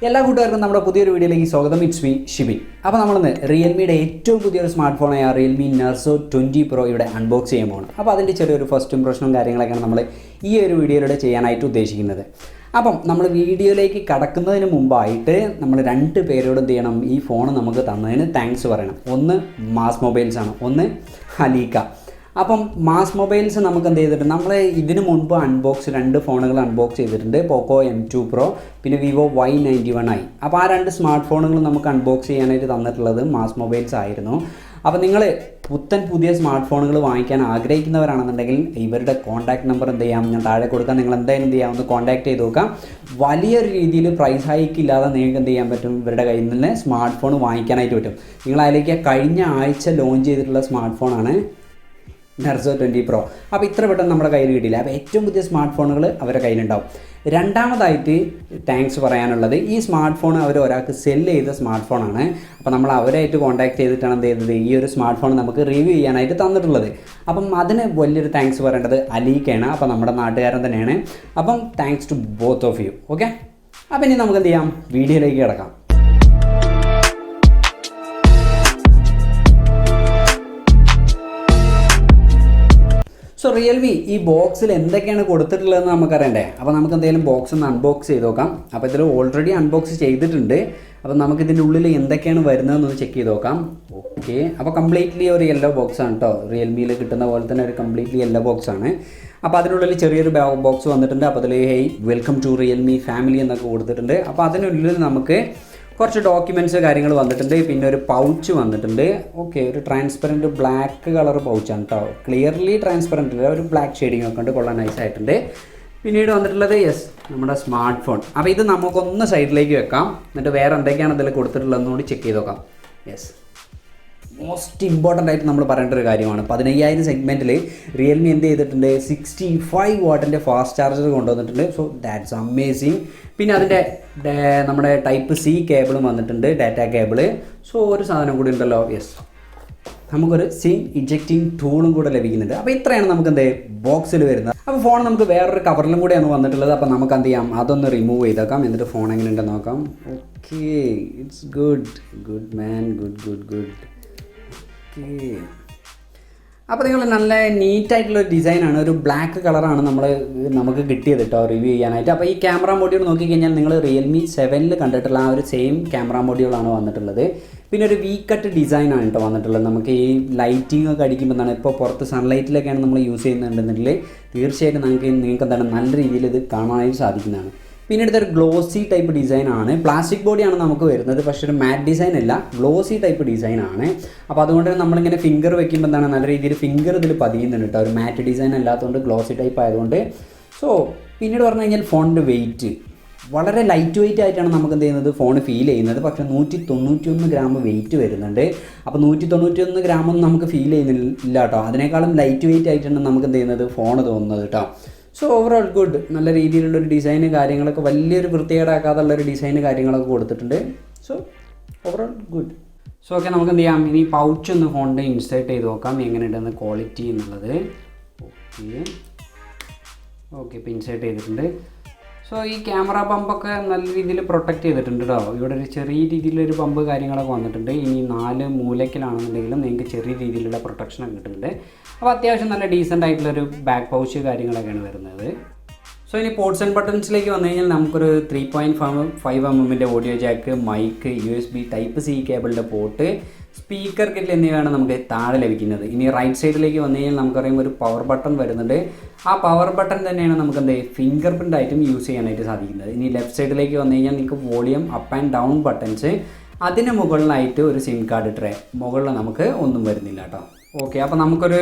എല്ലാ കൂട്ടുകാർക്കും നമ്മുടെ പുതിയൊരു വീഡിയോയിലേക്ക് സ്വാഗതം. It's me Shibin. അപ്പോൾ നമ്മളിന്ന് റിയൽമിയുടെ ഏറ്റവും പുതിയൊരു സ്മാർട്ട് ഫോണായ റിയൽമി നർസോ 20 Pro ഇവിടെ അൺബോക്സ് ചെയ്യാൻ പോകണം. അപ്പോൾ അതിൻ്റെ ചെറിയൊരു ഫസ്റ്റ് ഇംപ്രഷനും കാര്യങ്ങളൊക്കെയാണ് നമ്മൾ ഈ ഒരു വീഡിയോയിലൂടെ ചെയ്യാനായിട്ട് ഉദ്ദേശിക്കുന്നത്. അപ്പം നമ്മൾ വീഡിയോയിലേക്ക് കടക്കുന്നതിന് മുമ്പായിട്ട് നമ്മൾ രണ്ട് പേരോട് എന്ത് ചെയ്യണം, ഈ ഫോൺ നമുക്ക് തന്നതിന് താങ്ക്സ് പറയണം. ഒന്ന് മാസ് മൊബൈൽസ് ആണ്, ഒന്ന് അലീക്ക. അപ്പം മാസ് മൊബൈൽസ് നമുക്ക് എന്ത് ചെയ്തിട്ടുണ്ട്, നമ്മൾ ഇതിന് മുൻപ് രണ്ട് ഫോണുകൾ അൺബോക്സ് ചെയ്തിട്ടുണ്ട്. പോക്കോ M2 Pro പിന്നെ വിവോ Y91i. അപ്പോൾ ആ രണ്ട് സ്മാർട്ട് ഫോണുകൾ നമുക്ക് അൺബോക്സ് ചെയ്യാനായിട്ട് തന്നിട്ടുള്ളത് മാസ് മൊബൈൽസ് ആയിരുന്നു. അപ്പോൾ നിങ്ങൾ പുതിയ സ്മാർട്ട് ഫോണുകൾ വാങ്ങിക്കാൻ ആഗ്രഹിക്കുന്നവരാണെന്നുണ്ടെങ്കിൽ ഇവരുടെ കോൺടാക്ട് നമ്പർ എന്ത് ചെയ്യാം, ഞാൻ താഴെ കൊടുക്കാം. നിങ്ങൾ എന്തായാലും എന്ത് ചെയ്യാം, ഒന്ന് കോൺടാക്ട് ചെയ്ത് നോക്കാം. വലിയൊരു രീതിയിൽ പ്രൈസ് ഹൈക്ക് ഇല്ലാതെ നിങ്ങൾക്ക് എന്ത് ചെയ്യാൻ പറ്റും, ഇവരുടെ കയ്യിൽ നിന്ന് സ്മാർട്ട് ഫോൺ വാങ്ങിക്കാനായിട്ട് പറ്റും. നിങ്ങൾ അതിലേക്ക് കഴിഞ്ഞ ആഴ്ച ലോഞ്ച് ചെയ്തിട്ടുള്ള സ്മാർട്ട് ഫോണാണ് നർസോ 20 Pro. അപ്പോൾ ഇത്ര പെട്ടെന്ന് നമ്മുടെ കയ്യിൽ കിട്ടിയില്ല. അപ്പോൾ ഏറ്റവും പുതിയ സ്മാർട്ട് ഫോണുകൾ അവരുടെ കയ്യിലുണ്ടാവും. രണ്ടാമതായിട്ട് താങ്ക്സ് പറയാനുള്ളത്, ഈ സ്മാർട്ട് ഫോൺ അവർ ഒരാൾക്ക് സെല്ല് ചെയ്ത സ്മാർട്ട് ഫോണാണ്. അപ്പോൾ നമ്മൾ അവരായിട്ട് കോൺടാക്ട് ചെയ്തിട്ടാണ് എന്ത് ചെയ്തത്, ഈ ഒരു സ്മാർട്ട് ഫോൺ നമുക്ക് റിവ്യൂ ചെയ്യാനായിട്ട് തന്നിട്ടുള്ളത്. അപ്പം അതിന് വലിയൊരു താങ്ക്സ് പറയേണ്ടത് അലീക്കയാണ്. അപ്പോൾ നമ്മുടെ നാട്ടുകാരൻ തന്നെയാണ്. അപ്പം thanks to both of you. Okay, അപ്പം ഇനി നമുക്ക് എന്ത് ചെയ്യാം, വീഡിയോയിലേക്ക് കിടക്കാം. സോ റിയൽമി ഈ ബോക്സിൽ എന്തൊക്കെയാണ് കൊടുത്തിട്ടുള്ളതെന്ന് നമുക്കറിയണ്ടേ. അപ്പോൾ നമുക്ക് എന്തെങ്കിലും ബോക്സ് ഒന്ന് അൺബോക്സ് ചെയ്ത് നോക്കാം. അപ്പോൾ ഇതിൽ ഓൾറെഡി അൺബോക്സ് ചെയ്തിട്ടുണ്ട്. അപ്പോൾ നമുക്കിതിൻ്റെ ഉള്ളിൽ എന്തൊക്കെയാണ് വരുന്നതെന്ന് ചെക്ക് ചെയ്ത് നോക്കാം. ഓക്കെ, അപ്പോൾ കംപ്ലീറ്റ്ലി ഒരു യെല്ലോ ബോക്സാണ് കേട്ടോ. റിയൽമിയിൽ കിട്ടുന്ന പോലെ തന്നെ ഒരു കംപ്ലീറ്റ്ലി യെല്ലോ ബോക്സാണ്. അപ്പോൾ അതിനുള്ളിൽ ചെറിയൊരു ബോക്സ് വന്നിട്ടുണ്ട്. അപ്പോൾ അതിൽ hey welcome to Realme family എന്നൊക്കെ കൊടുത്തിട്ടുണ്ട്. അപ്പോൾ അതിനുള്ളിൽ നമുക്ക് കുറച്ച് ഡോക്യുമെൻറ്റ്സ് കാര്യങ്ങൾ വന്നിട്ടുണ്ട്. പിന്നെ ഒരു പൗച്ച് വന്നിട്ടുണ്ട്. ഓക്കെ, ഒരു ട്രാൻസ്പെറൻറ്റ് ബ്ലാക്ക് കളർ പൗച്ചാണ് കേട്ടോ. ക്ലിയർലി ട്രാൻസ്പെറൻറ്റ് അല്ല, ഒരു ബ്ലാക്ക് ഷെയ്ഡിങ് ഒക്കെ ഉണ്ട്, കൊള്ളാൻ നൈസായിട്ടുണ്ട്. പിന്നീട് വന്നിട്ടുള്ളത് നമ്മുടെ സ്മാർട്ട് ഫോൺ. അപ്പോൾ ഇത് നമുക്കൊന്ന് സൈഡിലേക്ക് വെക്കാം. എന്നിട്ട് വേറെ എന്തൊക്കെയാണ് ഇതിൽ കൊടുത്തിട്ടുള്ളതെന്ന് കൂടി ചെക്ക് ചെയ്ത് നോക്കാം. മോസ്റ്റ് ഇമ്പോർട്ടൻ്റ് ആയിട്ട് നമ്മൾ പറയേണ്ട ഒരു കാര്യമാണ്, 15,000 സെഗ്മെൻറ്റിൽ റിയൽമി എന്ത് ചെയ്തിട്ടുണ്ട്, 65 വാട്ടിൻ്റെ ഫാസ്റ്റ് ചാർജർ കൊണ്ടുവന്നിട്ടുണ്ട്. So that's amazing. പിന്നെ അതിൻ്റെ നമ്മുടെ ടൈപ്പ് C കേബിളും വന്നിട്ടുണ്ട്, ഡാറ്റ കേബിള്. സോ ഒരു സാധനം കൂടി ഉണ്ടല്ലോ, നമുക്കൊരു സിം ഇജക്റ്റിംഗ് ടൂളും കൂടെ ലഭിക്കുന്നുണ്ട്. അപ്പോൾ ഇത്രയാണ് നമുക്ക് എന്ത് ബോക്സിൽ വരുന്നത്. അപ്പോൾ ഫോൺ നമുക്ക് വേറൊരു കവറിലും കൂടെയാണ് വന്നിട്ടുള്ളത്. അപ്പോൾ നമുക്ക് എന്ത് ചെയ്യാം, അതൊന്ന് റിമൂവ് ചെയ്തേക്കാം. എന്നിട്ട് ഫോൺ എങ്ങനെയുണ്ടെന്ന് നോക്കാം. Okay, it's good man, good. Okay, അപ്പോൾ നിങ്ങൾ നല്ല നീറ്റായിട്ടുള്ളൊരു ഡിസൈനാണ്, ഒരു ബ്ലാക്ക് കളറാണ് നമുക്ക് കിട്ടിയത് കേട്ടോ റിവ്യൂ ചെയ്യാനായിട്ട്. അപ്പോൾ ഈ ക്യാമറ മോഡ്യൂൾ നോക്കിക്കഴിഞ്ഞാൽ നിങ്ങൾ റിയൽമി 7 കണ്ടിട്ടുള്ള ആ ഒരു സെയിം ക്യാമറ മോഡ്യൂളാണ് വന്നിട്ടുള്ളത്. പിന്നെ ഒരു വി കട്ട് ഡിസൈനാണ് കേട്ടോ വന്നിട്ടുള്ളത്. നമുക്ക് ഈ ലൈറ്റിംഗ് ഒക്കെ അടിക്കുമ്പോൾ എന്താണ്, ഇപ്പോൾ പുറത്ത് സൺലൈറ്റിലൊക്കെയാണ് നമ്മൾ യൂസ് ചെയ്യുന്നുണ്ടെന്നുണ്ടെങ്കിൽ തീർച്ചയായിട്ടും നിങ്ങൾക്ക് എന്താണ് നല്ല രീതിയിൽ ഇത് കാണാനായിട്ട് സാധിക്കുന്നതാണ്. പിന്നെ ഇതൊരു ഗ്ലോസി ടൈപ്പ് ഡിസൈനാണ്. പ്ലാസ്റ്റിക് ബോഡിയാണ് നമുക്ക് വരുന്നത്, പക്ഷേ ഒരു മാറ്റ് ഡിസൈൻ അല്ല, ഗ്ലോസി ടൈപ്പ് ഡിസൈനാണ്. അപ്പോൾ അതുകൊണ്ട് തന്നെ നമ്മളിങ്ങനെ ഫിംഗർ വെക്കുമ്പോൾ എന്താണ് നല്ല രീതിയിൽ ഫിംഗർ ഇതിൽ പതിയുന്നുണ്ട് കേട്ടോ. ഒരു മാറ്റ് ഡിസൈൻ അല്ലാത്തതുകൊണ്ട്, ഗ്ലോസി ടൈപ്പ് ആയതുകൊണ്ട്. സോ പിന്നീട് പറഞ്ഞു കഴിഞ്ഞാൽ ഫോണിൻ്റെ വെയിറ്റ് വളരെ ലൈറ്റ് വെയിറ്റ് ആയിട്ടാണ് നമുക്ക് എന്ത് ചെയ്യുന്നത്, ഫോൺ ഫീൽ ചെയ്യുന്നത്. പക്ഷേ 191 ഗ്രാം വെയിറ്റ് വരുന്നുണ്ട്. അപ്പോൾ 191 ഗ്രാമൊന്നും നമുക്ക് ഫീൽ ചെയ്യുന്നില്ല കേട്ടോ. അതിനേക്കാളും ലൈറ്റ് വെയിറ്റ് ആയിട്ടാണ് നമുക്ക് എന്ത് ചെയ്യുന്നത്, ഫോൺ തോന്നുന്നത് കേട്ടോ. സോ ഓവറോൾ ഗുഡ്, നല്ല രീതിയിലുള്ളൊരു ഡിസൈന് കാര്യങ്ങളൊക്കെ, വലിയൊരു വൃത്തികേടാക്കാതുള്ളൊരു ഡിസൈന് കാര്യങ്ങളൊക്കെ കൊടുത്തിട്ടുണ്ട്. So overall good. So okay, നമുക്ക് എന്ത് ചെയ്യാം, ഇനി പൗച്ച് ഒന്ന് ഫോണിൻ്റെ ഇൻസേർട്ട് ചെയ്ത് നോക്കാം എങ്ങനെയുണ്ടെന്ന് ക്വാളിറ്റി എന്നുള്ളത്. ഓക്കെ, ഇപ്പോൾ ഇൻസേർട്ട് ചെയ്തിട്ടുണ്ട്. സോ ഈ ക്യാമറ പമ്പൊക്കെ നല്ല രീതിയിൽ പ്രൊട്ടക്റ്റ് ചെയ്തിട്ടുണ്ട് കേട്ടോ. ഇവിടെ ഒരു ചെറിയ രീതിയിലൊരു പമ്പ് കാര്യങ്ങളൊക്കെ വന്നിട്ടുണ്ട്. ഇനി 4 മൂലക്കിലാണെന്നുണ്ടെങ്കിലും നിങ്ങൾക്ക് ചെറിയ രീതിയിലുള്ള പ്രൊട്ടക്ഷനൊക്കെ കിട്ടുന്നുണ്ട്. അപ്പോൾ അത്യാവശ്യം നല്ല ഡീസൻ്റ് ആയിട്ടുള്ളൊരു ബാക്ക് പൗച്ച് കാര്യങ്ങളൊക്കെയാണ് വരുന്നത്. സോ ഇനി പോർട്സ് ആൻഡ് ബട്ടൺസിലേക്ക് വന്നു കഴിഞ്ഞാൽ നമുക്കൊരു 3.5 mm audio jack, mic, USB Type C കേബിളിൻ്റെ പോർട്ട്, സ്പീക്കർ കിറ്റ് എന്നിവയാണ് നമുക്ക് താഴെ ലഭിക്കുന്നത്. ഇനി റൈറ്റ് സൈഡിലേക്ക് വന്നു കഴിഞ്ഞാൽ നമുക്കറിയാം ഒരു പവർ ബട്ടൺ വരുന്നുണ്ട്. ആ പവർ ബട്ടൺ തന്നെയാണ് നമുക്ക് ഫിംഗർ പ്രിൻ്റ് ആയിട്ടും യൂസ് ചെയ്യാനായിട്ട് സാധിക്കുന്നത്. ഇനി ലെഫ്റ്റ് സൈഡിലേക്ക് വന്നു കഴിഞ്ഞാൽ നിങ്ങൾക്ക് volume up and down buttons, അതിന് മുകളിലായിട്ട് ഒരു സിം കാർഡ് ട്രേ, മുകളിൽ നമുക്ക് ഒന്നും വരുന്നില്ല കേട്ടോ. ഓക്കെ, അപ്പോൾ നമുക്കൊരു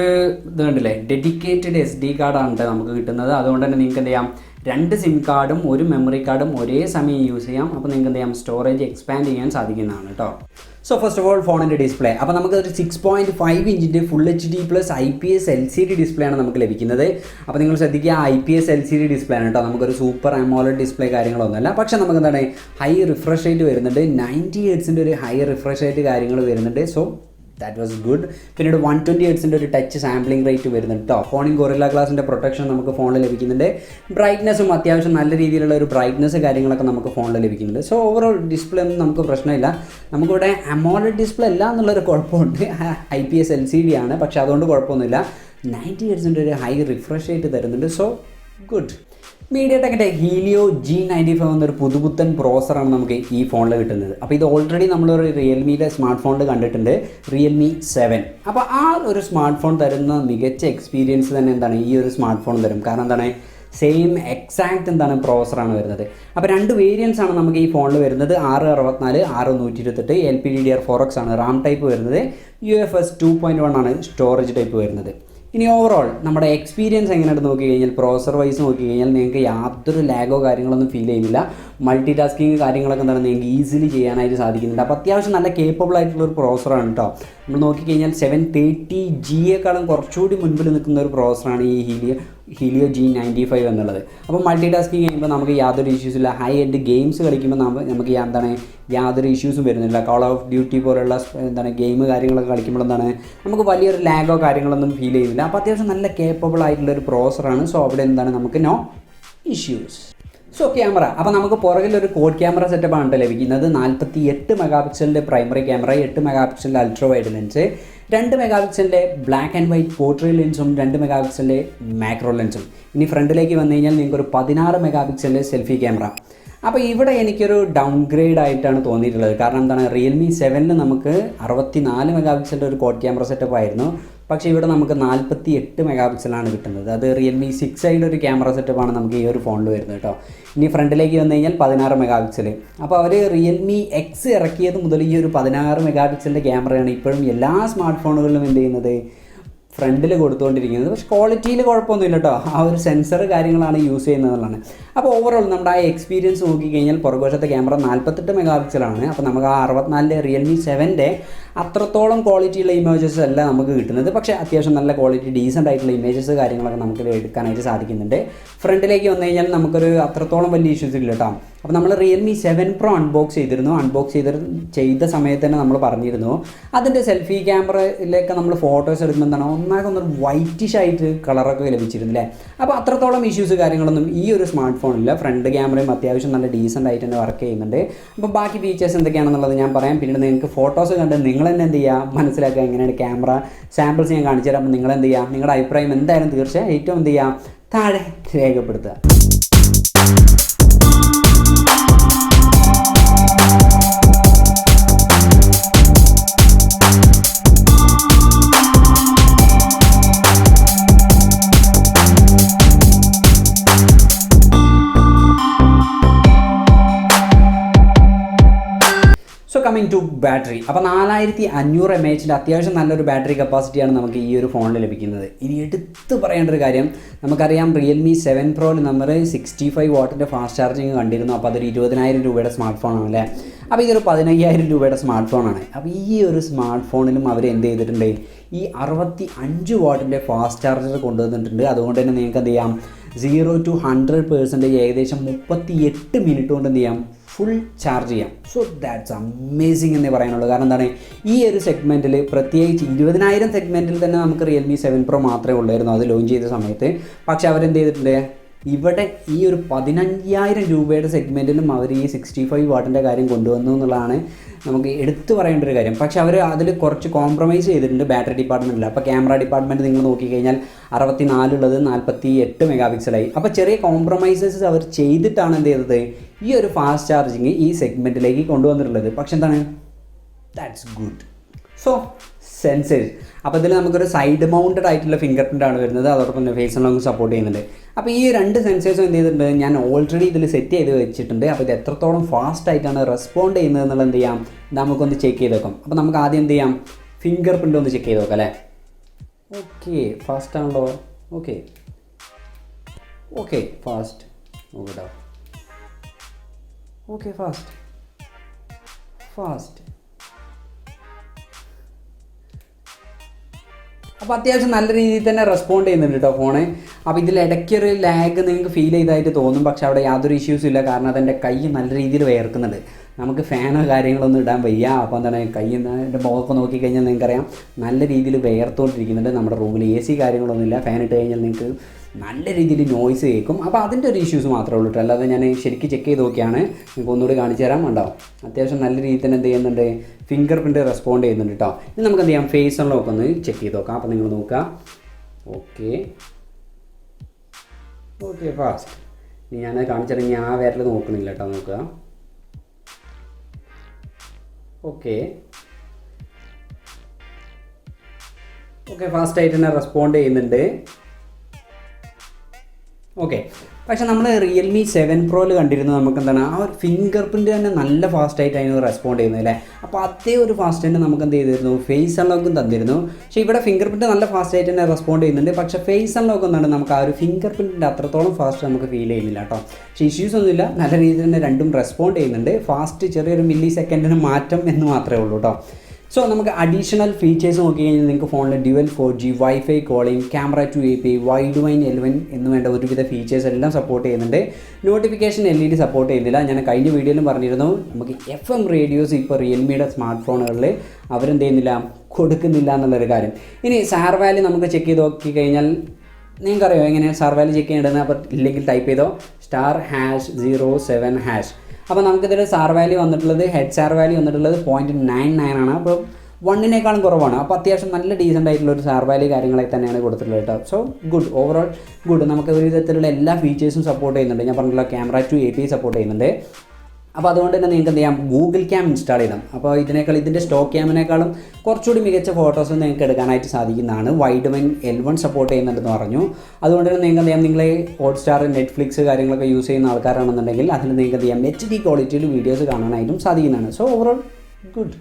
ഇത് കണ്ടില്ലേ, ഡെഡിക്കേറ്റഡ് SD കാർഡാണ് നമുക്ക് കിട്ടുന്നത്. അതുകൊണ്ട് തന്നെ നിങ്ങൾക്ക് എന്ത് ചെയ്യാം, 2 സിം കാർഡും 1 മെമ്മറി കാർഡും ഒരേ സമയം യൂസ് ചെയ്യാം. അപ്പോൾ നിങ്ങൾക്ക് എന്ത് ചെയ്യാം, സ്റ്റോറേജ് എക്സ്പാൻഡ് ചെയ്യാൻ സാധിക്കുന്നതാണ് കേട്ടോ. സോ ഫസ്റ്റ് ഓഫ് ഓൾ ഫോണിൻ്റെ ഡിസ്പ്ലേ, അപ്പോൾ നമുക്കൊരു 6.5 ഇഞ്ചിൻ്റെ full HD+ IPS LCD display ആണ് നമുക്ക് ലഭിക്കുന്നത്. അപ്പോൾ നിങ്ങൾ ശ്രദ്ധിക്കുക, IPS LCD ഡിസ്പ്ലേ ആണ് കേട്ടോ. നമുക്കൊരു സൂപ്പർ AMOLED ഡിസ്പ്ലേ കാര്യങ്ങളൊന്നുമല്ല. പക്ഷേ നമുക്ക് എന്താണ് ഹൈ റിഫ്രഷ് റേറ്റ് വരുന്നുണ്ട്. 90 Hz ഒരു ഹൈ റിഫ്രഷ് റേറ്റ് കാര്യങ്ങൾ വരുന്നുണ്ട്. So that was good. പിന്നീട് 120 ഹെർട്സിൻ്റെ ഒരു ടച്ച് സാമ്പിളിംഗ് റേറ്റ് വരുന്നുണ്ട് കേട്ടോ. ഫോണിൽ ഗൊറില്ല ഗ്ലാസിൻ്റെ പ്രൊട്ടക്ഷൻ നമുക്ക് ഫോണിൽ ലഭിക്കുന്നുണ്ട്. ബ്രൈറ്റ്നസ്സും അത്യാവശ്യം നല്ല രീതിയിലുള്ള ഒരു ബ്രൈറ്റ്നസ് കാര്യങ്ങളൊക്കെ നമുക്ക് ഫോണിൽ ലഭിക്കുന്നുണ്ട്. സോ ഓവറോൾ ഡിസ്പ്ലേ ഒന്നും നമുക്ക് പ്രശ്നമില്ല. നമുക്കിവിടെ അമോലെഡ് ഡിസ്പ്ലേ അല്ല എന്നുള്ളൊരു കുഴപ്പമുണ്ട്. IPS LCD ആണ്, പക്ഷേ അതുകൊണ്ട് കുഴപ്പമൊന്നുമില്ല. 90 ഹെർട്സിൻ്റെ ഒരു ഹൈ റിഫ്രഷ് റേറ്റ് തരുന്നുണ്ട്. So good. മീഡിയടെക്കിൻ്റെ ഹീലിയോ G95 എന്നൊരു പുതുപുത്തൻ പ്രോസറാണ് നമുക്ക് ഈ ഫോണിൽ കിട്ടുന്നത്. അപ്പോൾ ഇത് ഓൾറെഡി നമ്മളൊരു റിയൽമിയുടെ സ്മാർട്ട് ഫോണിൽ കണ്ടിട്ടുണ്ട്, Realme 7. അപ്പോൾ ആ ഒരു സ്മാർട്ട് ഫോൺ തരുന്ന മികച്ച എക്സ്പീരിയൻസ് തന്നെ എന്താണ് ഈ ഒരു സ്മാർട്ട് ഫോൺ തരും. കാരണം എന്താണ്, സെയിം എക്സാക്റ്റ് എന്താണ് പ്രോസറാണ് വരുന്നത്. അപ്പോൾ 2 വേരിയൻസ് ആണ് നമുക്ക് ഈ ഫോണിൽ വരുന്നത്. 664, 6128. LPDDR4X ആണ് റാം ടൈപ്പ് വരുന്നത്. UFS 2.1 ആണ് സ്റ്റോറേജ് ടൈപ്പ് വരുന്നത്. ഇനി ഓവറോൾ നമ്മുടെ എക്സ്പീരിയൻസ് എങ്ങനെയായിട്ട് നോക്കി കഴിഞ്ഞാൽ, പ്രോസർ വൈസ് നോക്കി കഴിഞ്ഞാൽ നിങ്ങൾക്ക് യാതൊരു ലാഗോ കാര്യങ്ങളൊന്നും ഫീൽ ചെയ്യുന്നില്ല. മൾട്ടി ടാസ്കിങ് കാര്യങ്ങളൊക്കെ എന്താണ് നിങ്ങൾക്ക് ഈസിലി ചെയ്യാനായിട്ട് സാധിക്കുന്നുണ്ട്. അപ്പോൾ അത്യാവശ്യം നല്ല കേപ്പബിൾ ആയിട്ടുള്ളൊരു പ്രോസറാണ് കേട്ടോ. നമ്മൾ നോക്കിക്കഴിഞ്ഞാൽ 730Gയേക്കാളും കുറച്ചുകൂടി മുൻപിൽ നിൽക്കുന്ന ഒരു പ്രോസറാണ് ഈ ഹീലിയോ G95 എന്നുള്ളത്. അപ്പോൾ മൾട്ടി ടാസ്കിങ് ചെയ്യുമ്പോൾ നമുക്ക് യാതൊരു ഇഷ്യൂസ് ഇല്ല. ഹൈ എൻഡ് ഗെയിംസ് കളിക്കുമ്പോൾ നമുക്ക് എന്താണ് യാതൊരു ഇഷ്യൂസും വരുന്നില്ല. കോൾ ഓഫ് ഡ്യൂട്ടി പോലുള്ള എന്താണ് ഗെയിം കാര്യങ്ങളൊക്കെ കളിക്കുമ്പോൾ എന്താണ് നമുക്ക് വലിയൊരു ലാഗോ കാര്യങ്ങളൊന്നും ഫീൽ ചെയ്യുന്നില്ല. അപ്പോൾ അത്യാവശ്യം നല്ല കേപ്പബിൾ ആയിട്ടുള്ളൊരു പ്രോസറാണ്. സോ അവിടെ എന്താണ് നമുക്ക് നോ ഇഷ്യൂസ്. സോ ക്യാമറ, അപ്പോൾ നമുക്ക് പുറകിലൊരു കോഡ് ക്യാമറ സെറ്റപ്പാണ് ലഭിക്കുന്നത്. 48 മെഗാപിക്സലിൻ്റെ പ്രൈമറി ക്യാമറ, 8 മെഗാപിക്സലിൻ്റെ അൾട്രാ വൈഡ് ലെൻസ്, 2 മെഗാപിക്സലിൻ്റെ ബ്ലാക്ക് ആൻഡ് വൈറ്റ് പോർട്രേറ്റ് ലെൻസും 2 മെഗാപിക്സലിൻ്റെ മാക്രോ ലെൻസും. ഇനി ഫ്രണ്ടിലേക്ക് വന്നു കഴിഞ്ഞാൽ നിങ്ങൾക്കൊരു 16 മെഗാപിക്സലിൻ്റെ സെൽഫി ക്യാമറ. അപ്പോൾ ഇവിടെ എനിക്കൊരു ഡൗൺ ഗ്രേഡ് ആയിട്ടാണ് തോന്നിയിട്ടുള്ളത്. കാരണം എന്താണ്, Realme 7 നമുക്ക് 64 മെഗാപിക്സലിൻ്റെ ഒരു കോഡ് ക്യാമറ സെറ്റപ്പ് ആയിരുന്നു. പക്ഷേ ഇവിടെ നമുക്ക് 48 മെഗാപിക്സലാണ് കിട്ടുന്നത്. അത് Realme 6i ഒരു ക്യാമറ സെറ്റപ്പാണ് നമുക്ക് ഈ ഒരു ഫോണിൽ വരുന്നത് കേട്ടോ. ഇനി ഫ്രണ്ടിലേക്ക് വന്നു കഴിഞ്ഞാൽ 16 മെഗാപിക്സൽ. അപ്പോൾ അവർ Realme X ഇറക്കിയത് മുതൽ ഈ ഒരു 16 മെഗാപിക്സലിൻ്റെ ക്യാമറയാണ് ഇപ്പോഴും എല്ലാ സ്മാർട്ട് ഫോണുകളിലും എന്ത് ചെയ്യുന്നത്, ഫ്രണ്ടിൽ കൊടുത്തുകൊണ്ടിരിക്കുന്നത്. പക്ഷേ ക്വാളിറ്റിയിൽ കുഴപ്പമൊന്നുമില്ല കേട്ടോ. ആ ഒരു സെൻസർ കാര്യങ്ങളാണ് യൂസ് ചെയ്യുന്നതെന്നുള്ളതാണ്. അപ്പോൾ ഓവറോൾ നമ്മുടെ ആ എക്സ്പീരിയൻസ് നോക്കിക്കഴിഞ്ഞാൽ പുറകുവശത്തെ ക്യാമറ 48 മെഗാപിക്സലാണ്. അപ്പോൾ നമുക്ക് ആ 64 Realme 7 അത്രത്തോളം ക്വാളിറ്റിയുള്ള ഇമേജസ് അല്ല നമുക്ക് കിട്ടുന്നത്. പക്ഷേ അത്യാവശ്യം നല്ല ക്വാളിറ്റി ഡീസൻ്റ് ആയിട്ടുള്ള ഇമേജസ് കാര്യങ്ങളൊക്കെ നമുക്ക് എടുക്കാനായിട്ട് സാധിക്കുന്നുണ്ട്. ഫ്രണ്ടിലേക്ക് വന്നു കഴിഞ്ഞാൽ നമുക്കൊരു അത്രത്തോളം വലിയ ഇഷ്യൂസ് ഇല്ല കേട്ടോ. അപ്പോൾ നമ്മൾ Realme 7 Pro അൺബോക്സ് ചെയ്തിരുന്നു. ചെയ്ത സമയത്ത് തന്നെ നമ്മൾ പറഞ്ഞിരുന്നു അതിൻ്റെ സെൽഫി ക്യാമറയിലേക്ക് നമ്മൾ ഫോട്ടോസ് എടുക്കുമ്പോൾ എന്താണ് ഒന്നാകൊന്നൊരു വൈറ്റിഷ് ആയിട്ട് കളറൊക്കെ ലഭിച്ചിരുന്നില്ലേ. അപ്പോൾ അത്രത്തോളം ഇഷ്യൂസ് കാര്യങ്ങളൊന്നും ഈ ഒരു സ്മാർട്ട് ഫോണില്ല. ഫ്രണ്ട് ക്യാമറയും അത്യാവശ്യം നല്ല ഡീസൻ്റ് ആയിട്ട് തന്നെ വർക്ക് ചെയ്യുന്നുണ്ട്. അപ്പോൾ ബാക്കി ഫീച്ചേഴ്സ് എന്തൊക്കെയാണെന്നുള്ളത് ഞാൻ പറയാം. പിന്നീട് നിങ്ങൾക്ക് ഫോട്ടോസ് കണ്ട് നിങ്ങൾ തന്നെ എന്ത് ചെയ്യുക മനസ്സിലാക്കുക എങ്ങനെയാണ് ക്യാമറ സാമ്പിൾസ് ഞാൻ കാണിച്ചു തരാം. അപ്പോൾ നിങ്ങൾ എന്ത് ചെയ്യുക, നിങ്ങളുടെ അഭിപ്രായം എന്തായാലും തീർച്ചയായിട്ടും എന്ത് ചെയ്യുക താഴെ രേഖപ്പെടുത്തുക. കമ്മിങ് ടു ബാറ്ററി, അപ്പോൾ 4500 mAh അത്യാവശ്യം നല്ലൊരു ബാറ്ററി കപ്പാസിറ്റിയാണ് നമുക്ക് ഈ ഒരു ഫോണിൽ ലഭിക്കുന്നത്. ഇനി എടുത്ത് പറയേണ്ട ഒരു കാര്യം, നമുക്കറിയാം Realme 7 Proയിൽ നമ്മൾ 65 വാട്ടിൻ്റെ ഫാസ്റ്റ് ചാർജിങ് കണ്ടിരുന്നു. അപ്പോൾ അതൊരു 20,000 രൂപയുടെ സ്മാർട്ട് ഫോണാണ് അല്ലേ. അപ്പോൾ ഇതൊരു 15,000 രൂപയുടെ സ്മാർട്ട് ഫോണാണ്. അപ്പോൾ ഈ ഒരു സ്മാർട്ട് ഫോണിലും അവർ എന്ത് ചെയ്തിട്ടുണ്ട്, ഈ 65 വാട്ടിൻ്റെ ഫാസ്റ്റ് ചാർജർ കൊണ്ടുവന്നിട്ടുണ്ട്. അതുകൊണ്ട് തന്നെ നിങ്ങൾക്ക് എന്ത് ചെയ്യാം 0 to 100% ഏകദേശം 38 മിനിറ്റ് കൊണ്ട് എന്ത് ചെയ്യാം ഫുൾ ചാർജ് ചെയ്യാം. സോ ദാറ്റ്സ് അമേസിങ് എന്നേ പറയാനുള്ളൂ. കാരണം എന്താണ്, ഈ ഒരു സെഗ്മെൻറ്റിൽ പ്രത്യേകിച്ച് 20,000 സെഗ്മെൻറ്റിൽ തന്നെ നമുക്ക് Realme 7 Pro മാത്രമേ ഉള്ളായിരുന്നു അത് ലോഞ്ച് ചെയ്ത സമയത്ത്. പക്ഷെ അവരെന്ത് ചെയ്തിട്ടുണ്ട്, ഇവിടെ ഈ ഒരു 15,000 രൂപയുടെ സെഗ്മെൻറ്റിലും അവർ ഈ 65 വാട്ടിൻ്റെ കാര്യം കൊണ്ടുവന്നു എന്നുള്ളതാണ് നമുക്ക് എടുത്തു പറയേണ്ട ഒരു കാര്യം. പക്ഷേ അവർ അതിൽ കുറച്ച് കോംപ്രമൈസ് ചെയ്തിട്ടുണ്ട് ബാറ്ററി ഡിപ്പാർട്ട്മെൻറ്റിൽ. അപ്പോൾ ക്യാമറ ഡിപ്പാർട്ട്മെൻറ്റ് നിങ്ങൾ നോക്കിക്കഴിഞ്ഞാൽ 64 ഉള്ളത് 48 മെഗാപിക്സലായി. അപ്പോൾ ചെറിയ കോംപ്രമൈസസ് അവർ ചെയ്തിട്ടാണ് എന്ത് ചെയ്തത് ഈ ഒരു ഫാസ്റ്റ് ചാർജിങ് ഈ സെഗ്മെൻറ്റിലേക്ക് കൊണ്ടുവന്നിട്ടുള്ളത്. പക്ഷെ എന്താണ്, ദാറ്റ്സ് ഗുഡ്. സോ സെൻസേഴ്സ്, അപ്പോൾ ഇതിൽ നമുക്കൊരു സൈഡ് മൗണ്ടഡ് ആയിട്ടുള്ള ഫിംഗർ പ്രിൻ്റാണ് വരുന്നത്. അതോടൊപ്പം തന്നെ ഫേസ് അൺലോക്ക് സപ്പോർട്ട് ചെയ്യുന്നുണ്ട്. അപ്പോൾ ഈ 2 സെൻസേഴ്സും എന്ത് ചെയ്തിട്ടുണ്ട്, ഞാൻ ഓൾറെഡി ഇതിൽ സെറ്റ് ചെയ്ത് വെച്ചിട്ടുണ്ട്. അപ്പോൾ ഇത് എത്രത്തോളം ഫാസ്റ്റ് ആയിട്ടാണ് റെസ്പോണ്ട് ചെയ്യുന്നത് എന്നുള്ളത് എന്ത് ചെയ്യാം നമുക്കൊന്ന് ചെക്ക് ചെയ്ത് നോക്കാം. അപ്പോൾ നമുക്ക് ആദ്യം എന്ത് ചെയ്യാം ഫിംഗർ പ്രിൻ്റ് ഒന്ന് ചെക്ക് ചെയ്ത് നോക്കാം അല്ലേ. ഓക്കെ ഫാസ്റ്റ് ആണല്ലോ. ഓക്കെ ഫാസ്റ്റ് നോക്കട്ടോ. ഓക്കെ ഫാസ്റ്റ് അപ്പോൾ അത്യാവശ്യം നല്ല രീതിയിൽ തന്നെ റെസ്പോണ്ട് ചെയ്യുന്നുണ്ട് കേട്ടോ ഫോണ്. അപ്പോൾ ഇതിൽ ഇടയ്ക്കൊരു ലാഗ് നിങ്ങൾക്ക് ഫീൽ ചെയ്തതായിട്ട് തോന്നും. പക്ഷേ അവിടെ യാതൊരു ഇഷ്യൂസും ഇല്ല. കാരണം അതെൻ്റെ കൈ നല്ല രീതിയിൽ വേർക്കുന്നുണ്ട്. നമുക്ക് ഫാനോ കാര്യങ്ങളൊന്നും ഇടാൻ വയ്യ. അപ്പോൾ എന്താണ് കയ്യിൽ നിന്ന് എൻ്റെ മുഖമൊക്കെ നോക്കിക്കഴിഞ്ഞാൽ നിങ്ങൾക്കറിയാം നല്ല രീതിയിൽ വേർത്തോണ്ടിരിക്കുന്നുണ്ട്. നമ്മുടെ റൂമിൽ AC കാര്യങ്ങളൊന്നുമില്ല. ഫാൻ ഇട്ട് കഴിഞ്ഞാൽ നിങ്ങൾക്ക് നല്ല രീതിയിൽ നോയ്സ് കേൾക്കും. അപ്പോൾ അതിൻ്റെ ഒരു ഇഷ്യൂസ് മാത്രമേ ഉള്ളൂ. അല്ലാതെ ഞാൻ ശരിക്കും ചെക്ക് ചെയ്ത് നോക്കിയാണ്, നിങ്ങൾക്ക് ഒന്നുകൂടി കാണിച്ചു തരാൻ ഉണ്ടാവും. അത്യാവശ്യം നല്ല രീതിയിൽ തന്നെ എന്ത് ചെയ്യുന്നുണ്ട്, ഫിംഗർ പ്രിൻറ്റ് റെസ്പോണ്ട് ചെയ്യുന്നുണ്ട് കേട്ടോ. ഇനി നമുക്ക് എന്ത് ചെയ്യാം, ഫേസ് അൺലോക്ക് ഒന്ന് ചെക്ക് ചെയ്ത് നോക്കാം. അപ്പോൾ നിങ്ങൾ നോക്കുക. Okay fast. ഇനി ഞാൻ കാണിച്ചിട്ടുണ്ടെങ്കിൽ ആ വിരൽ നോക്കണില്ല കേട്ടോ. നോക്കുക. ഓക്കെ ഫാസ്റ്റായിട്ട് തന്നെ റെസ്പോണ്ട് ചെയ്യുന്നുണ്ട്. ഓക്കെ, പക്ഷേ നമ്മൾ റിയൽമി 7 Proയിൽ കണ്ടിരുന്നത് നമുക്ക് എന്താണ്, ആ ഒരു ഫിംഗർ പ്രിൻറ്റ് തന്നെ നല്ല ഫാസ്റ്റായിട്ട് അതിന് റെസ്പോണ്ട് ചെയ്യുന്നത് അല്ലേ. അപ്പോൾ അതേ ഒരു ഫാസ്റ്റ് തന്നെ നമുക്ക് എന്ത് ചെയ്തിരുന്നു, ഫേസ് അൺലോക്കും തന്നിരുന്നു. പക്ഷേ ഇവിടെ ഫിംഗർ പ്രിൻറ്റ് നല്ല ഫാസ്റ്റായിട്ട് തന്നെ റെസ്പോണ്ട് ചെയ്യുന്നുണ്ട്. പക്ഷേ ഫേസ് അൺലോക്ക് എന്താണ്, നമുക്ക് ആ ഒരു ഫിംഗർ പ്രിൻറ്റിൻ്റെ അത്രത്തോളം ഫാസ്റ്റ് നമുക്ക് ഫീൽ ചെയ്യുന്നില്ല കേട്ടോ. പക്ഷേ ഇഷ്യൂസ് ഒന്നുമില്ല, നല്ല രീതിയിൽ തന്നെ രണ്ടും റെസ്പോണ്ട് ചെയ്യുന്നുണ്ട്. ഫാസ്റ്റ് ചെറിയൊരു മില്ലി സെക്കൻഡിന് മാറ്റം എന്ന് മാത്രമേ ഉള്ളൂ കേട്ടോ. സോ നമുക്ക് അഡീഷണൽ ഫീച്ചേഴ്സ് നോക്കി കഴിഞ്ഞാൽ നിങ്ങൾക്ക് ഫോണിൽ dual 4G wifi calling, camera 2 API, wide wine 11 എന്ന് വേണ്ട ഒരുവിധ ഫീച്ചേഴ്സ് എല്ലാം സപ്പോർട്ട് ചെയ്യുന്നുണ്ട്. നോട്ടിഫിക്കേഷൻ LED സപ്പോർട്ട് ചെയ്യുന്നില്ല. ഞാൻ കഴിഞ്ഞ വീഡിയോയിലും പറഞ്ഞിരുന്നു, നമുക്ക് FM റേഡിയോസ് ഇപ്പോൾ റിയൽമിയുടെ സ്മാർട്ട് ഫോണുകളിൽ അവരെന്ത് ചെയ്യുന്നില്ല, കൊടുക്കുന്നില്ല എന്നുള്ളൊരു കാര്യം. ഇനി സാർ വാല്യൂ നമുക്ക് ചെക്ക് ചെയ്ത് നോക്കി കഴിഞ്ഞാൽ നിങ്ങൾക്കറിയോ എങ്ങനെയാണ് സാർ വാല്യൂ ചെക്ക് ചെയ്യേണ്ടത്. അപ്പോൾ ഇല്ലെങ്കിൽ ടൈപ്പ് ചെയ്തോ *#07#. അപ്പോൾ നമുക്കിതിൽ സാർ വാല്യൂ വന്നിട്ടുള്ളത്, ഹെഡ് സാർ വാല്യൂ വന്നിട്ടുള്ളത് 0.99 ആണ്. അപ്പോൾ 1നേക്കാളും കുറവാണ്. അപ്പോൾ അത്യാവശ്യം നല്ല ഡീസൻ്റ് ആയിട്ടുള്ള ഒരു സാർ വാല്യൂ കാര്യങ്ങളൊക്കെ തന്നെയാണ് കൊടുത്തിട്ടുള്ളത് കേട്ടോ. So good, overall good. നമുക്ക് ഒരു വിധത്തിലുള്ള എല്ലാ ഫീച്ചേഴ്സും സപ്പോർട്ട് ചെയ്യുന്നുണ്ട്. ഞാൻ പറഞ്ഞിട്ടുള്ള ക്യാമറ 2 API സപ്പോർട്ട് ചെയ്യുന്നുണ്ട്. അപ്പോൾ അതുകൊണ്ട് തന്നെ നിങ്ങൾക്ക് എന്ത് ചെയ്യാം, ഗൂഗിൾ ക്യാം ഇൻസ്റ്റാൾ ചെയ്യണം. അപ്പോൾ ഇതിൻ്റെ സ്റ്റോക്ക് ക്യാമിനേക്കാളും കുറച്ചുകൂടി മികച്ച ഫോട്ടോസ് നിങ്ങൾക്ക് എടുക്കാനായിട്ട് സാധിക്കുന്നതാണ്. വൈഡ് വൈൻ 11 സപ്പോർട്ട് ചെയ്യുന്നുണ്ടെന്ന് പറഞ്ഞു. അതുകൊണ്ട് തന്നെ നിങ്ങൾക്ക് എന്ത് ചെയ്യാം, നിങ്ങൾ ഹോട്ട്സ്റ്റാർ, നെറ്റ്ഫ്ലിക്സ് കാര്യങ്ങളൊക്കെ യൂസ് ചെയ്യുന്ന ആൾക്കാരാണെന്നുണ്ടെങ്കിൽ അതിൽ നിങ്ങൾക്ക് എന്ത് ചെയ്യാം, HD ക്വാളിറ്റിയിൽ വീഡിയോസ് കാണാനായിട്ടും സാധിക്കുന്നതാണ്. So overall good.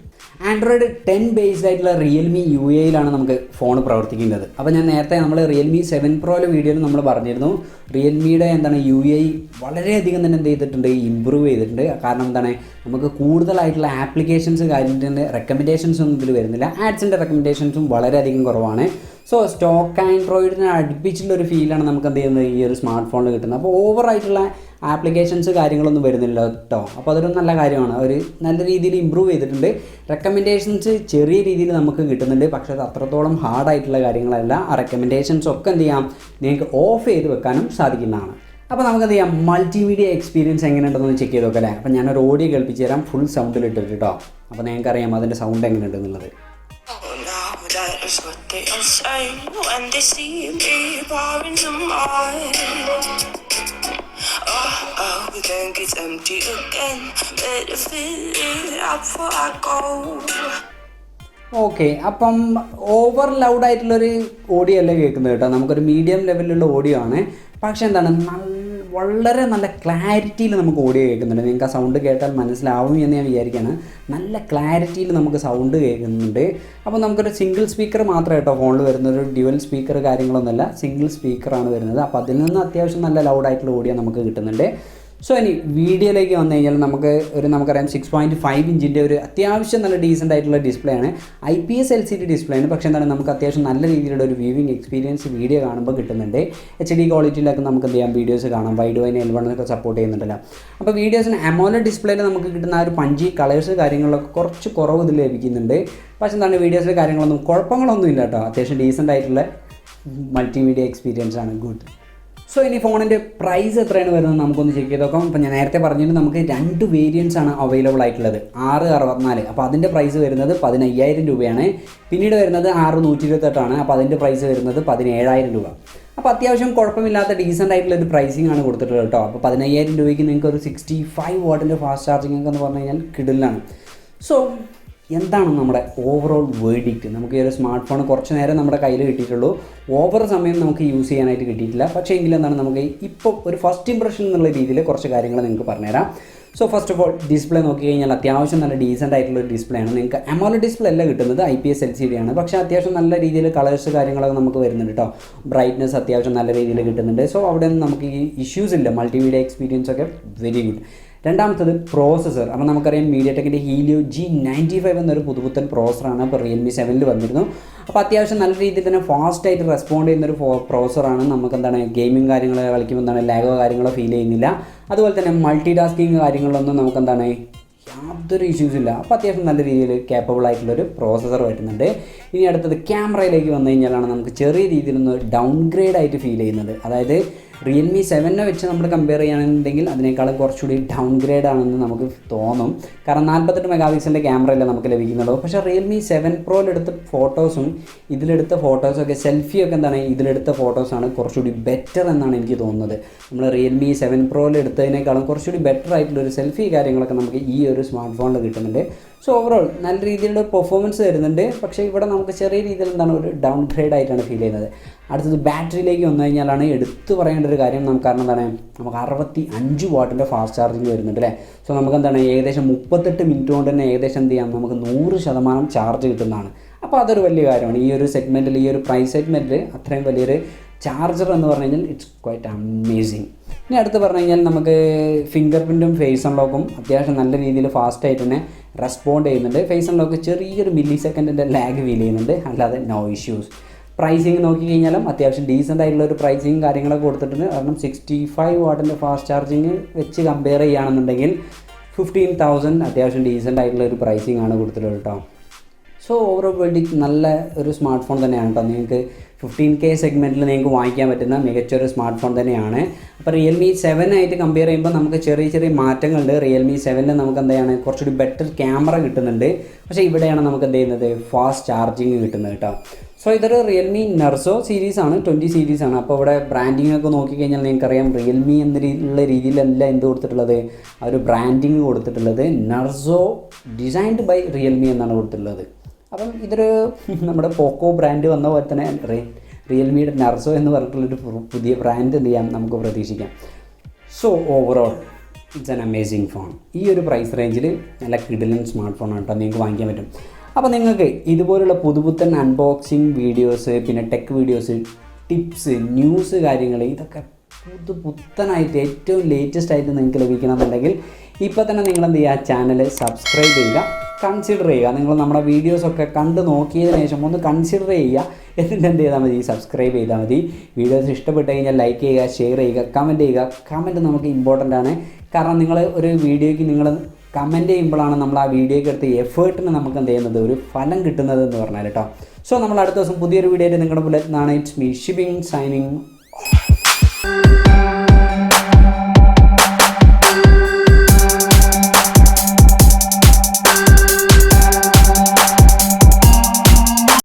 Android 10 based ആയിട്ടുള്ള റിയൽമി UIയിലാണ് നമുക്ക് ഫോൺ പ്രവർത്തിക്കുന്നത്. അപ്പോൾ ഞാൻ നേരത്തെ നമ്മൾ റിയൽമി 7 Proയിലെ വീഡിയോയിൽ നമ്മൾ പറഞ്ഞിരുന്നു, റിയൽമിയുടെ എന്താണ് UI വളരെയധികം തന്നെ എന്ത് ചെയ്തിട്ടുണ്ട്, ഇമ്പ്രൂവ് ചെയ്തിട്ടുണ്ട്. കാരണം എന്താണ്, നമുക്ക് കൂടുതലായിട്ടുള്ള ആപ്ലിക്കേഷൻസ് കാര്യത്തിൻ്റെ റെക്കമെൻഡേഷൻസ് ഒന്നും ഇതിൽ വരുന്നില്ല. ആഡ്സിൻ്റെ റെക്കമെൻഡേഷൻസും വളരെയധികം കുറവാണ്. സോ സ്റ്റോക്ക് ആൻഡ്രോയിഡിനെ അടുപ്പിച്ചുള്ളൊരു ഫീലാണ് നമുക്ക് എന്ത് ചെയ്യുന്നത് ഈ ഒരു സ്മാർട്ട് ഫോണിൽ കിട്ടുന്നത്. അപ്പോൾ ഓവറായിട്ടുള്ള ആപ്ലിക്കേഷൻസ് കാര്യങ്ങളൊന്നും വരുന്നില്ല കേട്ടോ. അപ്പോൾ അതൊരു നല്ല കാര്യമാണ്. അവർ നല്ല രീതിയിൽ ഇമ്പ്രൂവ് ചെയ്തിട്ടുണ്ട്. റെക്കമെൻഡേഷൻസ് ചെറിയ രീതിയിൽ നമുക്ക് കിട്ടുന്നുണ്ട്, പക്ഷേ അത് അത്രത്തോളം ഹാർഡായിട്ടുള്ള കാര്യങ്ങളല്ല. ആ റെക്കമെൻഡേഷൻസ് ഒക്കെ എന്ത് ചെയ്യാം, നിങ്ങൾക്ക് ഓഫ് ചെയ്ത് വെക്കാനും സാധിക്കുന്നതാണ്. അപ്പോൾ നമുക്ക് എന്ത് ചെയ്യാം, മൾട്ടിമീഡിയ എക്സ്പീരിയൻസ് എങ്ങനെയുണ്ടെന്ന് ചെക്ക് ചെയ്ത് നോക്കാം അല്ലേ. അപ്പോൾ ഞാനൊരു ഓഡിയോ കേൾപ്പിച്ച് തരാം, ഫുൾ സൗണ്ടിൽ ഇട്ടിട്ട് കേട്ടോ. അപ്പോൾ നിങ്ങൾക്കറിയാം അതിൻ്റെ sound എങ്ങനെയുണ്ടെന്നുള്ളത്. That's what they all say when they see me pouring some oil. The tank is empty again. Better fill it up before I go. Okay, അപ്പം ഓവർ ലൗഡ് ആയിട്ടുള്ളൊരു ഓഡിയോ അല്ലേ കേൾക്കുന്നത് കേട്ടോ. നമുക്കൊരു മീഡിയം ലെവലിലുള്ള ഓഡിയോ ആണ്. പക്ഷേ എന്താണ്, വളരെ നല്ല ക്ലാരിറ്റിയിൽ നമുക്ക് ഓഡിയോ കേൾക്കുന്നുണ്ട്. നിങ്ങൾക്ക് ആ സൗണ്ട് കേട്ടാൽ മനസ്സിലാവും എന്ന് ഞാൻ വിചാരിക്കുകയാണ്. നല്ല ക്ലാരിറ്റിയിൽ നമുക്ക് സൗണ്ട് കേൾക്കുന്നുണ്ട്. അപ്പോൾ നമുക്കൊരു സിംഗിൾ സ്പീക്കർ മാത്രമേ കേട്ടോ ഫോണിൽ വരുന്നത്, ഒരു ഡ്യുവൽ സ്പീക്കർ കാര്യങ്ങളൊന്നുമല്ല, സിംഗിൾ സ്പീക്കറാണ് വരുന്നത്. അപ്പോൾ അതിൽ നിന്ന് അത്യാവശ്യം നല്ല ലൗഡായിട്ടുള്ള ഓഡിയോ നമുക്ക് കിട്ടുന്നുണ്ട്. സോ ഇനി വീഡിയോയിലേക്ക് വന്നു കഴിഞ്ഞാൽ നമുക്കറിയാം 6.5 ഇഞ്ചിൻ്റെ ഒരു അത്യാവശ്യം നല്ല ഡീസൻ്റ് ആയിട്ടുള്ള ഡിസ്പ്ലേ ആണ്. IPS LCD ഡിസ്പ്ലേ ആണ്. പക്ഷേ എന്താണ്, നമുക്ക് അത്യാവശ്യം നല്ല രീതിയിലുള്ള ഒരു വ്യൂവിംഗ് എക്സ്പീരിയൻസ് വീഡിയോ കാണുമ്പോൾ കിട്ടുന്നുണ്ട്. HD ക്വാളിറ്റിയിലൊക്കെ നമുക്ക് എന്ത് ചെയ്യാം, വീഡിയോസ് കാണാം. വൈഡ് വൈൻ 11 ഒക്കെ സപ്പോർട്ട് ചെയ്യുന്നുണ്ടല്ലോ. അപ്പോൾ വീഡിയോസിന് AMOLED ഡിസ്പ്ലേയിൽ നമുക്ക് കിട്ടുന്ന ആ ഒരു പഞ്ചി കളേഴ്സ് കാര്യങ്ങളൊക്കെ കുറച്ച് കുറവ് ഇതിൽ ലഭിക്കുന്നുണ്ട്. പക്ഷേ എന്താണ്, വീഡിയോസിലെ കാര്യങ്ങളൊന്നും കുഴപ്പങ്ങളൊന്നും ഇല്ല കേട്ടോ. അത്യാവശ്യം ഡീസൻ്റ് ആയിട്ടുള്ള മൾട്ടിമീഡിയ എക്സ്പീരിയൻസ് ആണ്. ഗുഡ്. സോ ഇനി ഫോണിൻ്റെ പ്രൈസ് എത്രയാണ് വരുന്നത് നമുക്കൊന്ന് ചെക്ക് ചെയ്ത് നോക്കാം. അപ്പോൾ ഞാൻ നേരത്തെ പറഞ്ഞിട്ട് നമുക്ക് 2 വേരിയൻസ് ആണ് അവൈലബിൾ ആയിട്ടുള്ളത്, 664. അപ്പോൾ അതിൻ്റെ പ്രൈസ് വരുന്നത് 15,000 രൂപയാണ്. പിന്നീട് വരുന്നത് 6128 അപ്പോൾ അതിൻ്റെ പ്രൈസ് വരുന്നത് 17,000 രൂപ. അപ്പോൾ അത്യാവശ്യം കുഴപ്പമില്ലാത്ത ഡീസൻ്റ് ആയിട്ടുള്ള ഒരു പ്രൈസിംഗ് ആണ് കൊടുത്തിട്ടുള്ളത് കേട്ടോ. അപ്പോൾ 15,000 രൂപയ്ക്ക് നിങ്ങൾക്ക് ഒരു 65 വാട്ടിൻ്റെ ഫാസ്റ്റ് ചാർജിങ് ഒക്കെ എന്ന് പറഞ്ഞു കഴിഞ്ഞാൽ കിടിലാണ്. സോ എന്താണ് നമ്മുടെ ഓവറോൾ വേർഡിക്റ്റ്? നമുക്ക് ഈ ഒരു സ്മാർട്ട് ഫോൺ കുറച്ച് നേരം നമ്മുടെ കയ്യിൽ കിട്ടിയിട്ടുള്ളൂ, ഓവർ സമയം നമുക്ക് യൂസ് ചെയ്യാനായിട്ട് കിട്ടിയിട്ടില്ല. പക്ഷേ എങ്കിലും എന്താണ്, നമുക്ക് ഇപ്പോൾ ഒരു ഫസ്റ്റ് ഇംപ്രഷൻ എന്നുള്ള രീതിയിൽ കുറച്ച് കാര്യങ്ങൾ നിങ്ങൾക്ക് പറഞ്ഞുതരാം. So first of all display നോക്കി കഴിഞ്ഞാൽ അത്യാവശ്യം നല്ല ഡീസൻ്റ് ആയിട്ടുള്ള ഒരു ഡിസ്പ്ലേ ആണ്. നിങ്ങൾക്ക് AMOLED ഡിസ്പ്ലേ അല്ല കിട്ടുന്നത്, IPS LCD ആണ്. പക്ഷേ അത്യാവശ്യം നല്ല രീതിയിൽ കളേഴ്സ് കാര്യങ്ങളൊക്കെ നമുക്ക് വരുന്നുണ്ട് കേട്ടോ. ബ്രൈറ്റ്നസ് അത്യാവശ്യം നല്ല രീതിയിൽ കിട്ടുന്നുണ്ട്. സോ അവിടെ നിന്ന് നമുക്ക് ഈ ഇഷ്യൂസ് ഇല്ല. മൾട്ടിമീഡിയ എക്സ്പീരിയൻസ് ഒക്കെ വെരി ഗുഡ്. രണ്ടാമത്തത് പ്രോസസ്സർ. അപ്പോൾ നമുക്കറിയാം MediaTekൻ്റെ Helio G95 എന്നൊരു പുതുപുത്തൻ പ്രോസറാണ് ഇപ്പോൾ റിയൽമി 7ൽ വന്നിരുന്നു. അപ്പോൾ അത്യാവശ്യം നല്ല രീതിയിൽ തന്നെ ഫാസ്റ്റായിട്ട് റെസ്പോണ്ട് ചെയ്യുന്നൊരു പ്രോസറാണ്. നമുക്ക് എന്താണ്, ഗെയിമിംഗ് കാര്യങ്ങൾ കളിക്കുമ്പോൾ എന്താണ് ലാഗോ കാര്യങ്ങളോ ഫീൽ ചെയ്യുന്നില്ല. അതുപോലെ തന്നെ മൾട്ടി ടാസ്കിങ് കാര്യങ്ങളൊന്നും നമുക്ക് എന്താണ് യാതൊരു ഇഷ്യൂസ് ഇല്ല. അപ്പോൾ അത്യാവശ്യം നല്ല രീതിയിൽ കേപ്പബിൾ ആയിട്ടുള്ളൊരു പ്രോസസ്സർ വരുന്നുണ്ട്. ഇനി അടുത്തത് ക്യാമറയിലേക്ക് വന്നു കഴിഞ്ഞാലാണ് നമുക്ക് ചെറിയ രീതിയിലൊന്ന് ഡൗൺ ഗ്രേഡ് ആയിട്ട് ഫീൽ ചെയ്യുന്നത്. അതായത് റിയൽമി 7 വെച്ച് നമ്മൾ കമ്പയർ ചെയ്യുകയാണെന്നുണ്ടെങ്കിൽ അതിനേക്കാളും കുറച്ചുകൂടി ഡൗൺ ഗ്രേഡ് ആണെന്ന് നമുക്ക് തോന്നും. കാരണം 48 മെഗാ പിക്സലിൻ്റെ ക്യാമറയല്ല നമുക്ക് ലഭിക്കുന്നുള്ളൂ. പക്ഷേ റിയൽമി 7 പ്രോയിലെടുത്ത ഫോട്ടോസും ഇതിലെടുത്ത ഫോട്ടോസൊക്കെ സെൽഫിയൊക്കെ എന്താണ് ഇതിലെടുത്ത ഫോട്ടോസാണ് കുറച്ചുകൂടി ബെറ്റർ എന്നാണ് എനിക്ക് തോന്നുന്നത്. നമ്മൾ റിയൽമി 7 പ്രോയിലെടുത്തതിനേക്കാളും കുറച്ചുകൂടി ബെറ്റർ ആയിട്ടുള്ളൊരു സെൽഫി കാര്യങ്ങളൊക്കെ നമുക്ക് ഈ ഒരു സ്മാർട്ട് ഫോണിൽ കിട്ടുന്നുണ്ട്. സോ ഓവറോൾ നല്ല രീതിയിലുള്ള പെർഫോമൻസ് തരുന്നുണ്ട്. പക്ഷേ ഇവിടെ നമുക്ക് ചെറിയ രീതിയിൽ എന്താണ് ഒരു ഡൗൺ ഗ്രേഡ് ആയിട്ടാണ് ഫീൽ ചെയ്യുന്നത്. അടുത്തത് ബാറ്ററിയിലേക്ക് വന്നു കഴിഞ്ഞാലാണ് എടുത്തു പറയേണ്ട ഒരു കാര്യം. നമുക്ക് കാരണം എന്താണ് നമുക്ക് 65 വാട്ടിൻ്റെ ഫാസ്റ്റ് ചാർജിങ് വരുന്നുണ്ട് അല്ലേ. സോ നമുക്ക് എന്താണ് ഏകദേശം 38 മിനിറ്റ് കൊണ്ട് തന്നെ ഏകദേശം എന്ത് ചെയ്യാം നമുക്ക് 100% ചാർജ് കിട്ടുന്നതാണ്. അപ്പോൾ അതൊരു വലിയ കാര്യമാണ് ഈ ഒരു സെഗ്മെൻറ്റിൽ, ഈ ഒരു പ്രൈസ് സെഗ്മെൻറ്റിൽ അത്രയും വലിയൊരു ചാർജർ എന്ന് പറഞ്ഞു കഴിഞ്ഞാൽ ഇറ്റ്സ് ക്വൈറ്റ് അമേസിങ്. ഇനി അടുത്ത് പറഞ്ഞു കഴിഞ്ഞാൽ നമുക്ക് ഫിംഗർ പ്രിൻറ്റും ഫേസ് അൺലോക്കും അത്യാവശ്യം നല്ല രീതിയിൽ ഫാസ്റ്റായിട്ട് തന്നെ റെസ്പോണ്ട് ചെയ്യുന്നുണ്ട്. ഫേസ് അൺലോക്ക് ചെറിയൊരു മില്ലി സെക്കൻഡിൻ്റെ ലാഗ് ഫീൽ ചെയ്യുന്നുണ്ട്, അല്ലാതെ നോ ഇഷ്യൂസ്. പ്രൈസിങ് നോക്കി കഴിഞ്ഞാലും അത്യാവശ്യം ഡീസൻ്റ് ആയിട്ടുള്ള ഒരു പ്രൈസിങ് കാര്യങ്ങളൊക്കെ കൊടുത്തിട്ടുണ്ട്. കാരണം 65 വാട്ടിൻ്റെ ഫാസ്റ്റ് ചാർജിങ് വെച്ച് കമ്പയർ ചെയ്യുകയാണെന്നുണ്ടെങ്കിൽ 15,000 അത്യാവശ്യം ഡീസൻ്റ് ആയിട്ടുള്ള ഒരു പ്രൈസിങ് ആണ് കൊടുത്തിട്ടുള്ളത് കേട്ടോ. സോ ഓവറോൾ വേണ്ടി നല്ല ഒരു സ്മാർട്ട് ഫോൺ തന്നെയാണ് കേട്ടോ. നിങ്ങൾക്ക് 15K സെഗ്മെൻറ്റിൽ നിങ്ങൾക്ക് വാങ്ങിക്കാൻ പറ്റുന്ന മികച്ചൊരു സ്മാർട്ട് ഫോൺ തന്നെയാണ്. അപ്പോൾ റിയൽമി 7 ആയിട്ട് കമ്പയർ ചെയ്യുമ്പോൾ നമുക്ക് ചെറിയ ചെറിയ മാറ്റങ്ങളുണ്ട്. റിയൽമി 7 നമുക്ക് എന്താണ് കുറച്ചുകൂടി ബെറ്റർ ക്യാമറ കിട്ടുന്നുണ്ട്. പക്ഷേ ഇവിടെയാണ് നമുക്ക് എന്ത് ചെയ്യുന്നത് ഫാസ്റ്റ് ചാർജിങ് കിട്ടുന്നത് കേട്ടോ. സോ ഇതൊരു റിയൽമി നർസോ സീരീസാണ്, 20 സീരീസാണ്. അപ്പോൾ ഇവിടെ ബ്രാൻഡിങ് ഒക്കെ നോക്കിക്കഴിഞ്ഞാൽ നിങ്ങൾക്കറിയാം റിയൽമി എന്നുള്ള രീതിയിലല്ല എന്ത് കൊടുത്തിട്ടുള്ളത്, ആ ഒരു ബ്രാൻഡിങ് കൊടുത്തിട്ടുള്ളത് നർസോ ഡിസൈൻഡ് ബൈ റിയൽമി എന്നാണ് കൊടുത്തിട്ടുള്ളത്. അപ്പം ഇതൊരു നമ്മുടെ പോക്കോ ബ്രാൻഡ് വന്ന പോലെ തന്നെ റിയൽമിയുടെ നർസോ എന്ന് പറഞ്ഞിട്ടുള്ളൊരു പുതിയ ബ്രാൻഡ് എന്ത് ചെയ്യാം നമുക്ക് പ്രതീക്ഷിക്കാം. So overall it's an amazing phone. ഈ ഒരു പ്രൈസ് റേഞ്ചിൽ നല്ല കിടിലൻ സ്മാർട്ട് ഫോണാണ് കേട്ടോ, നിങ്ങൾക്ക് വാങ്ങിക്കാൻ പറ്റും. അപ്പോൾ നിങ്ങൾക്ക് ഇതുപോലുള്ള പുതുപുത്തൻ അൺബോക്സിങ് വീഡിയോസ്, പിന്നെ ടെക് വീഡിയോസ്, ടിപ്സ്, ന്യൂസ് കാര്യങ്ങൾ ഇതൊക്കെ പുത്തനായിട്ട് ഏറ്റവും ലേറ്റസ്റ്റ് ആയിട്ട് നിങ്ങൾക്ക് ലഭിക്കണമെന്നുണ്ടെങ്കിൽ ഇപ്പോൾ തന്നെ നിങ്ങൾ എന്ത് ചെയ്യുക, ചാനൽ സബ്സ്ക്രൈബ് ചെയ്യുക, കൺസിഡർ ചെയ്യുക. നിങ്ങൾ നമ്മുടെ വീഡിയോസൊക്കെ കണ്ട് നോക്കിയതിന് ശേഷം ഒന്ന് കൺസിഡർ ചെയ്യുക. എന്നിട്ട് എന്ത് ചെയ്താൽ മതി, സബ്സ്ക്രൈബ് ചെയ്താൽ മതി. വീഡിയോസ് ഇഷ്ടപ്പെട്ട് കഴിഞ്ഞാൽ ലൈക്ക് ചെയ്യുക, ഷെയർ ചെയ്യുക, കമൻറ്റ് ചെയ്യുക. കമൻറ്റ് നമുക്ക് ഇമ്പോർട്ടൻ്റ് ആണ്. കാരണം നിങ്ങൾ ഒരു വീഡിയോയ്ക്ക് നിങ്ങൾ കമൻറ്റ് ചെയ്യുമ്പോഴാണ് നമ്മൾ ആ വീഡിയോയ്ക്ക് എടുത്ത എഫേർട്ടിന് നമുക്ക് എന്ത് ചെയ്യുന്നത് ഒരു ഫലം കിട്ടുന്നത് എന്ന് പറഞ്ഞാൽ കേട്ടോ. സോ നമ്മൾ അടുത്ത ദിവസം പുതിയൊരു വീഡിയോയിൽ നിങ്ങളുടെ മുന്നിൽ നിന്നാണ്. It's me Shibin signing